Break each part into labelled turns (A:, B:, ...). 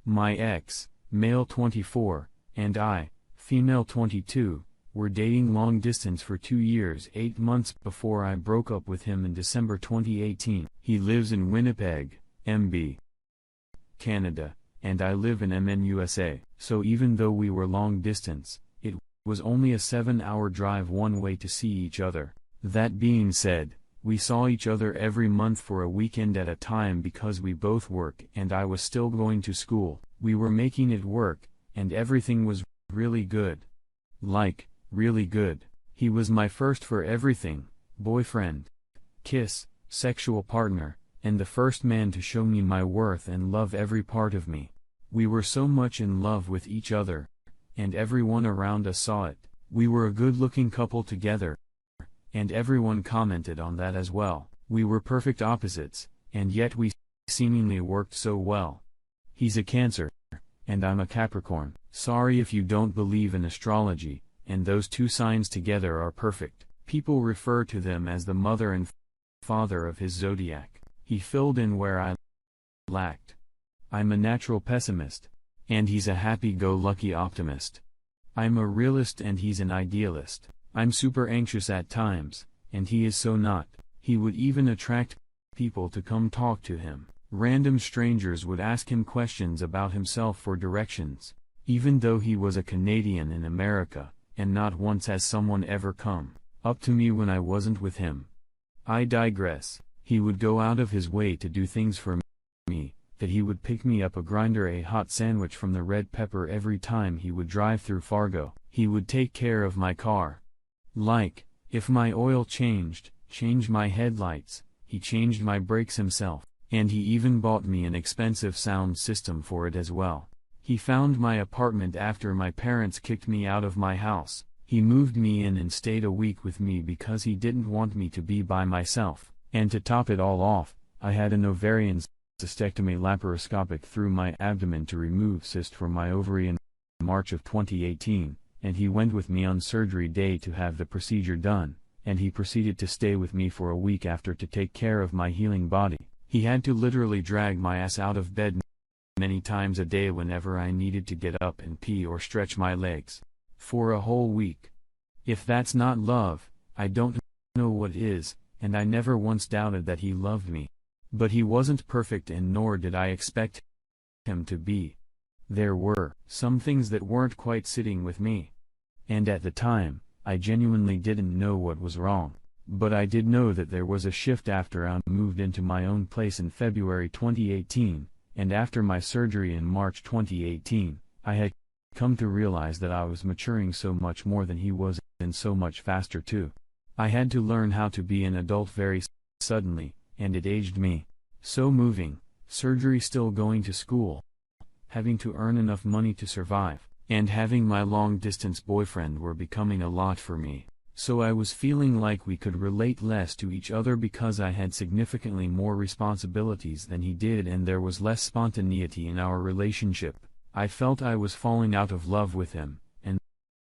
A: My ex, male 24, and I, female 22, were dating long distance for 2 years 8 months before I broke up with him in December 2018. He lives in Winnipeg, MB, Canada, and I live in MN, USA. So even though we were long distance, it was only a 7-hour drive one way to see each other. That being said, we saw each other every month for a weekend at a time because we both work and I was still going to school. We were making it work, and everything was really good. Like, really good. He was my first for everything: boyfriend, kiss, sexual partner, and the first man to show me my worth and love every part of me. We were so much in love with each other, and everyone around us saw it. We were a good-looking couple together, and everyone commented on that as well. We were perfect opposites, and yet we seemingly worked so well. He's a Cancer, and I'm a Capricorn. Sorry if you don't believe in astrology, and those two signs together are perfect. People refer to them as the mother and father of his zodiac. He filled in where I lacked. I'm a natural pessimist, and he's a happy-go-lucky optimist. I'm a realist and he's an idealist. I'm super anxious at times, and he is so not. He would even attract people to come talk to him. Random strangers would ask him questions about himself for directions, even though he was a Canadian in America, and not once has someone ever come up to me when I wasn't with him. I digress. He would go out of his way to do things for me, that he would pick me up a grinder, a hot sandwich from the Red Pepper every time he would drive through Fargo. He would take care of my car. Like, if my oil changed my headlights, he changed my brakes himself, and he even bought me an expensive sound system for it as well. He found my apartment after my parents kicked me out of my house. He moved me in and stayed a week with me because he didn't want me to be by myself. And to top it all off, I had an ovarian cystectomy laparoscopic through my abdomen to remove cyst from my ovary in March of 2018, and he went with me on surgery day to have the procedure done, and he proceeded to stay with me for a week after to take care of my healing body. He had to literally drag my ass out of bed many times a day whenever I needed to get up and pee or stretch my legs. For a whole week. If that's not love, I don't know what is. And I never once doubted that he loved me. But he wasn't perfect, and nor did I expect him to be. There were some things that weren't quite sitting with me. And at the time, I genuinely didn't know what was wrong. But I did know that there was a shift after I moved into my own place in February 2018, and after my surgery in March 2018, I had come to realize that I was maturing so much more than he was, and so much faster too. I had to learn how to be an adult very suddenly, and it aged me. So moving, surgery, still going to school, having to earn enough money to survive, and having my long-distance boyfriend were becoming a lot for me. So I was feeling like we could relate less to each other because I had significantly more responsibilities than he did, and there was less spontaneity in our relationship. I felt I was falling out of love with him, and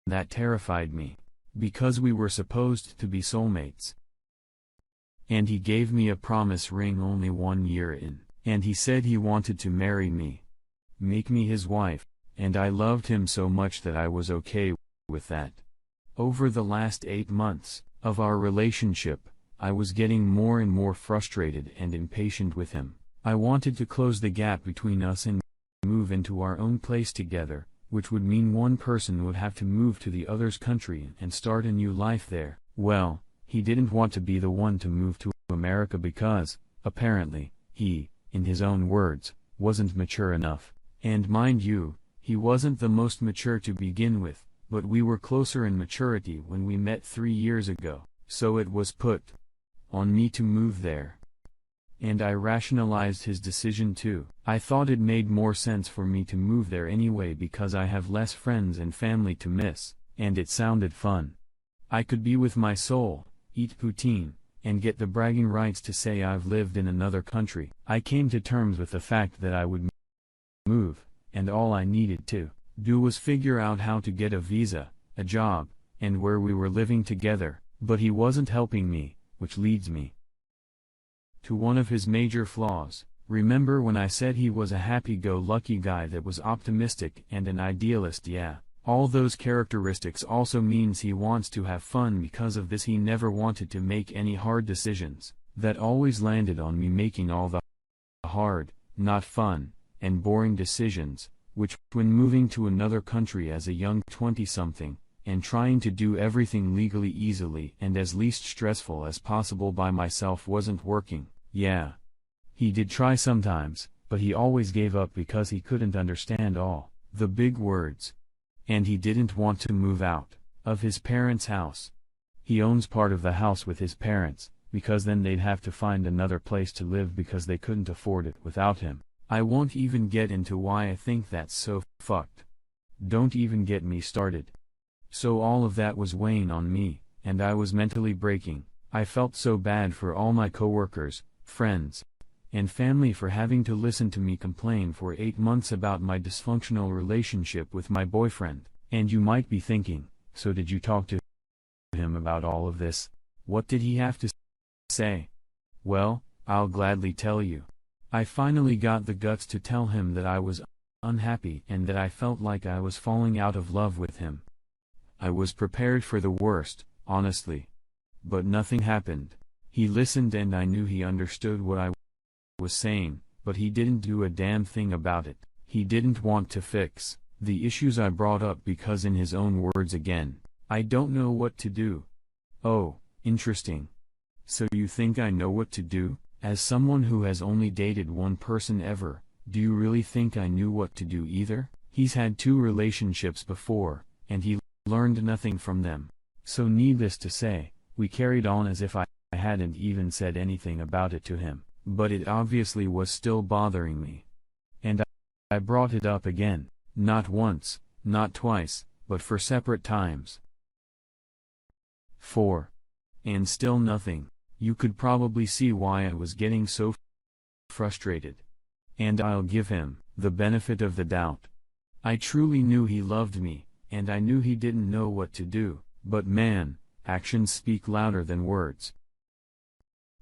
A: that terrified me. Because we were supposed to be soulmates. And he gave me a promise ring only 1 year in, and he said he wanted to marry me, make me his wife, and I loved him so much that I was okay with that. Over the last 8 months of our relationship, I was getting more and more frustrated and impatient with him. I wanted to close the gap between us and move into our own place together, which would mean one person would have to move to the other's country and start a new life there. Well, he didn't want to be the one to move to America because, apparently, he, in his own words, wasn't mature enough. And mind you, he wasn't the most mature to begin with, but we were closer in maturity when we met 3 years ago, so it was put on me to move there. And I rationalized his decision too. I thought it made more sense for me to move there anyway because I have less friends and family to miss, and it sounded fun. I could be with my soul, eat poutine, and get the bragging rights to say I've lived in another country. I came to terms with the fact that I would move, and all I needed to do was figure out how to get a visa, a job, and where we were living together, but he wasn't helping me, which leads me to one of his major flaws. Remember when I said he was a happy-go-lucky guy that was optimistic and an idealist? Yeah. All those characteristics also means he wants to have fun. Because of this he never wanted to make any hard decisions. That always landed on me making all the hard, not fun, and boring decisions, which, when moving to another country as a young 20-something, and trying to do everything legally easily and as least stressful as possible by myself, wasn't working. Yeah. He did try sometimes, but he always gave up because he couldn't understand all the big words. And he didn't want to move out of his parents' house. He owns part of the house with his parents, because then they'd have to find another place to live because they couldn't afford it without him. I won't even get into why I think that's so fucked. Don't even get me started. So all of that was weighing on me, and I was mentally breaking. I felt so bad for all my coworkers, friends, and family for having to listen to me complain for 8 months about my dysfunctional relationship with my boyfriend. And you might be thinking, so did you talk to him about all of this? What did he have to say? Well, I'll gladly tell you. I finally got the guts to tell him that I was unhappy and that I felt like I was falling out of love with him. I was prepared for the worst, honestly. But nothing happened. He listened and I knew he understood what I was saying, but he didn't do a damn thing about it. He didn't want to fix the issues I brought up because, in his own words again, I don't know what to do. Oh, interesting. So you think I know what to do? As someone who has only dated one person ever, do you really think I knew what to do either? He's had 2 relationships before, and he learned nothing from them. So needless to say, we carried on as if I hadn't even said anything about it to him. But it obviously was still bothering me. And I brought it up again, not once, not twice, but 4 separate times. 4. And still nothing. You could probably see why I was getting so frustrated. And I'll give him the benefit of the doubt. I truly knew he loved me, and I knew he didn't know what to do, but man, actions speak louder than words.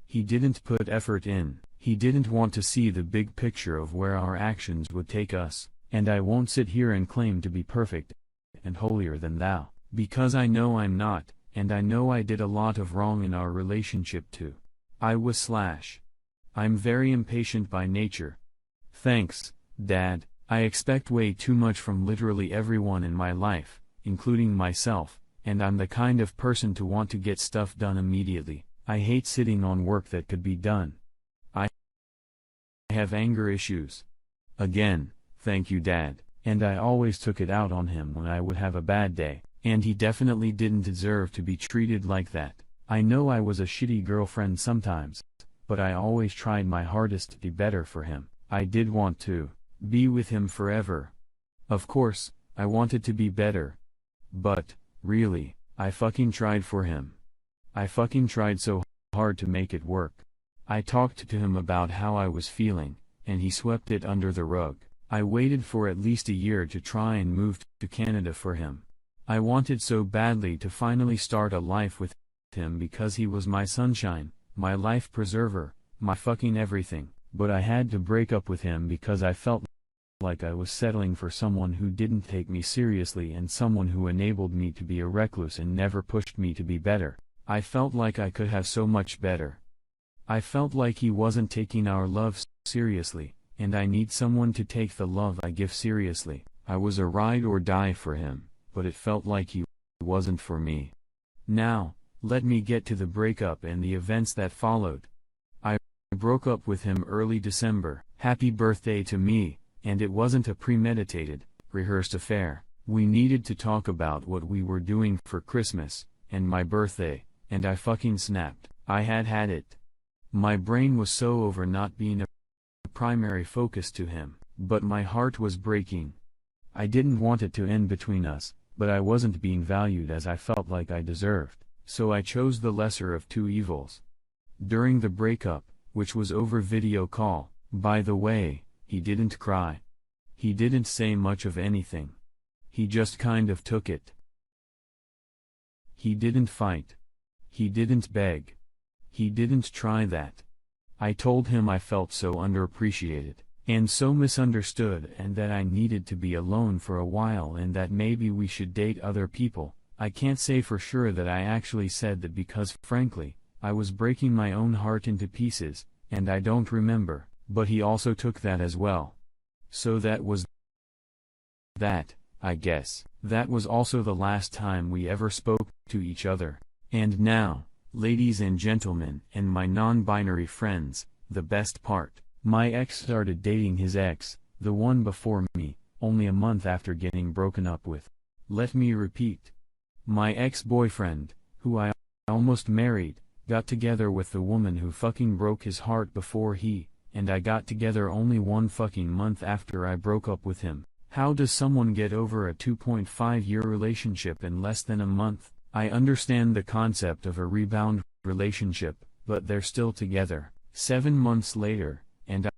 A: He didn't put effort in. He didn't want to see the big picture of where our actions would take us, and I won't sit here and claim to be perfect and holier than thou, because I know I'm not, and I know I did a lot of wrong in our relationship too. I'm very impatient by nature. Thanks, Dad. I expect way too much from literally everyone in my life, including myself, and I'm the kind of person to want to get stuff done immediately. I hate sitting on work that could be done. I have anger issues. Again, thank you, Dad, and I always took it out on him when I would have a bad day, and he definitely didn't deserve to be treated like that. I know I was a shitty girlfriend sometimes, but I always tried my hardest to be better for him. I did want to be with him forever. Of course, I wanted to be better. But, really, I fucking tried for him. I fucking tried so hard to make it work. I talked to him about how I was feeling, and he swept it under the rug. I waited for at least a year to try and move to Canada for him. I wanted so badly to finally start a life with him because he was my sunshine, my life preserver, my fucking everything. But I had to break up with him because I felt like I was settling for someone who didn't take me seriously and someone who enabled me to be a recluse and never pushed me to be better. I felt like I could have so much better. I felt like he wasn't taking our love seriously, and I need someone to take the love I give seriously. I was a ride or die for him, but it felt like he wasn't for me. Now, let me get to the breakup and the events that followed. I broke up with him early December. Happy birthday to me, and it wasn't a premeditated, rehearsed affair. We needed to talk about what we were doing for Christmas, and my birthday, and I fucking snapped. I had it. My brain was so over not being a primary focus to him, but my heart was breaking. I didn't want it to end between us, but I wasn't being valued as I felt like I deserved, so I chose the lesser of 2 evils. During the breakup, which was over video call, by the way, he didn't cry. He didn't say much of anything. He just kind of took it. He didn't fight. He didn't beg. He didn't try that. I told him I felt so underappreciated, and so misunderstood, and that I needed to be alone for a while and that maybe we should date other people. I can't say for sure that I actually said that because, frankly, I was breaking my own heart into pieces, and I don't remember, but he also took that as well. So that was that, I guess. That was also the last time we ever spoke to each other. And now, ladies and gentlemen, and my non-binary friends, the best part. My ex started dating his ex, the one before me, only a month after getting broken up with. Let me repeat. My ex-boyfriend, who I almost married, got together with the woman who fucking broke his heart before he and I got together only one fucking month after I broke up with him. How does someone get over a 2.5-year relationship in less than a month? I understand the concept of a rebound relationship, but they're still together 7 months later, and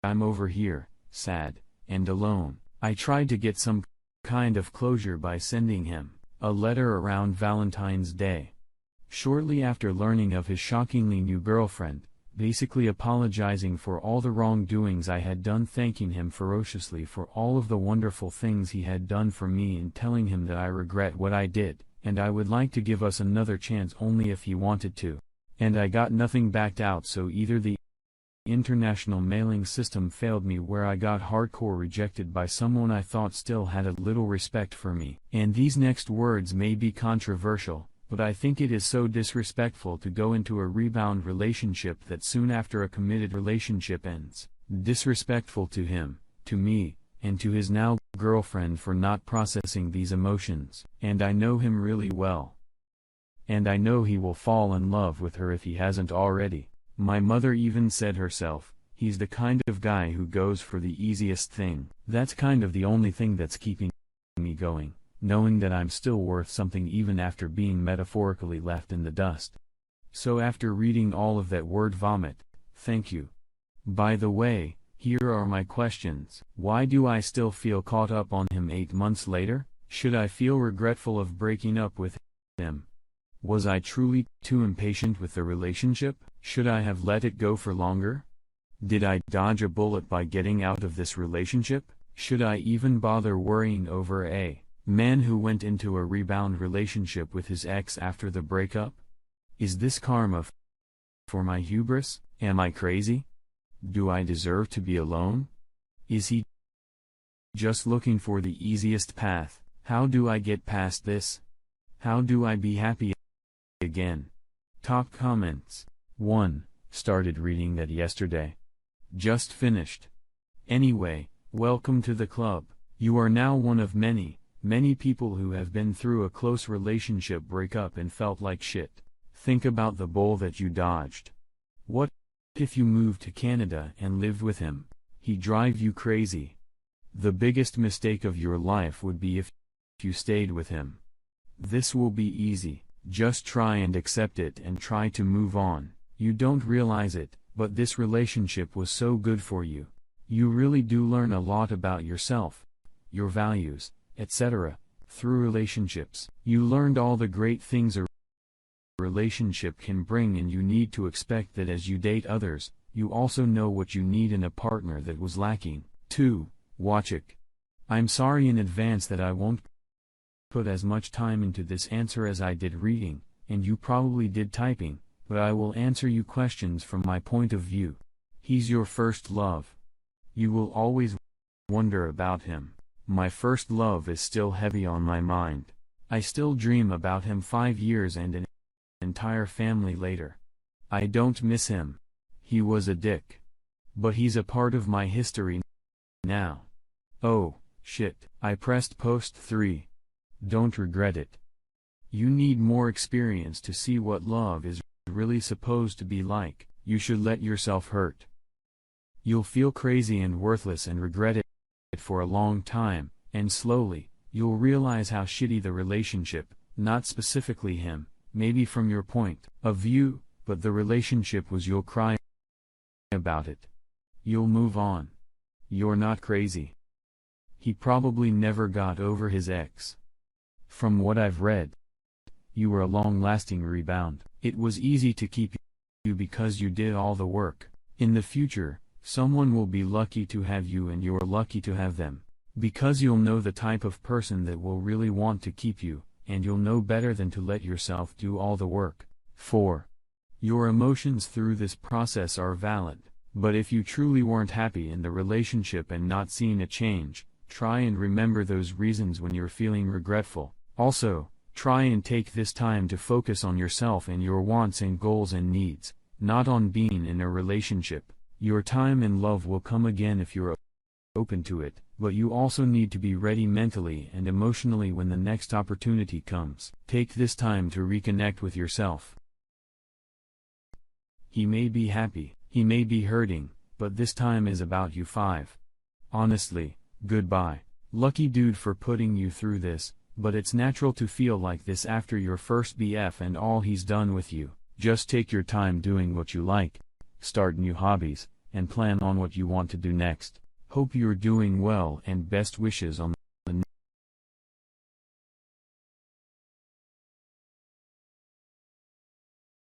A: I'm over here, sad, and alone. I tried to get some kind of closure by sending him a letter around Valentine's Day. Shortly after learning of his shockingly new girlfriend, basically apologizing for all the wrongdoings I had done, thanking him ferociously for all of the wonderful things he had done for me, and telling him that I regret what I did, and I would like to give us another chance only if he wanted to. And I got nothing backed out, so either the international mailing system failed me, where I got hardcore rejected by someone I thought still had a little respect for me. And these next words may be controversial, but I think it is so disrespectful to go into a rebound relationship that soon after a committed relationship ends. Disrespectful to him, to me, and to his now girlfriend for not processing these emotions. And I know him really well. And I know he will fall in love with her if he hasn't already. My mother even said herself, he's the kind of guy who goes for the easiest thing. That's kind of the only thing that's keeping me going, knowing that I'm still worth something even after being metaphorically left in the dust. So after reading all of that word vomit, thank you. By the way, here are my questions. Why do I still feel caught up on him 8 months later? Should I feel regretful of breaking up with him? Was I truly too impatient with the relationship? Should I have let it go for longer? Did I dodge a bullet by getting out of this relationship? Should I even bother worrying over a man who went into a rebound relationship with his ex after the breakup? Is this karma for my hubris? Am I crazy? Do I deserve to be alone? Is he just looking for the easiest path? How do I get past this? How do I be happy again? Top comments. 1. Started reading that yesterday. Just finished. Anyway, welcome to the club. You are now one of many people who have been through a close relationship breakup and felt like shit. Think about the bull that you dodged. What if you moved to Canada and lived with him? He'd drive you crazy. The biggest mistake of your life would be if you stayed with him. This will be easy. Just try and accept it and try to move on. You don't realize it, but this relationship was so good for you. You really do learn a lot about yourself, your values, etc. through relationships. You learned all the great things a relationship can bring, and you need to expect that as you date others, you also know what you need in a partner that was lacking. 2. Watch it. I'm sorry in advance that I won't put as much time into this answer as I did reading, and you probably did typing, but I will answer you questions from my point of view. He's your first love. You will always wonder about him. My first love is still heavy on my mind. I still dream about him 5 years and an entire family later. I don't miss him. He was a dick. But he's a part of my history now. Oh, shit. I pressed post 3. Don't regret it. You need more experience to see what love is really supposed to be like. You should let yourself hurt. You'll feel crazy and worthless and regret it for a long time, and slowly, you'll realize how shitty the relationship, not specifically him, maybe from your point of view, but the relationship was. You'll cry about it. You'll move on. You're not crazy. He probably never got over his ex. From what I've read, you were a long-lasting rebound. It was easy to keep you because you did all the work. In the future, someone will be lucky to have you and you're lucky to have them. Because you'll know the type of person that will really want to keep you, and you'll know better than to let yourself do all the work. 4. Your emotions through this process are valid, but if you truly weren't happy in the relationship and not seeing a change, try and remember those reasons when you're feeling regretful. Also, try and take this time to focus on yourself and your wants and goals and needs, not on being in a relationship. Your time and love will come again if you're open to it, but you also need to be ready mentally and emotionally when the next opportunity comes. Take this time to reconnect with yourself. He may be happy, he may be hurting, but this time is about you. 5. Honestly, goodbye. Lucky dude for putting you through this, but it's natural to feel like this after your first BF and all he's done with you. Just take your time doing what you like, start new hobbies, and plan on what you want to do next. Hope you're doing well and best wishes on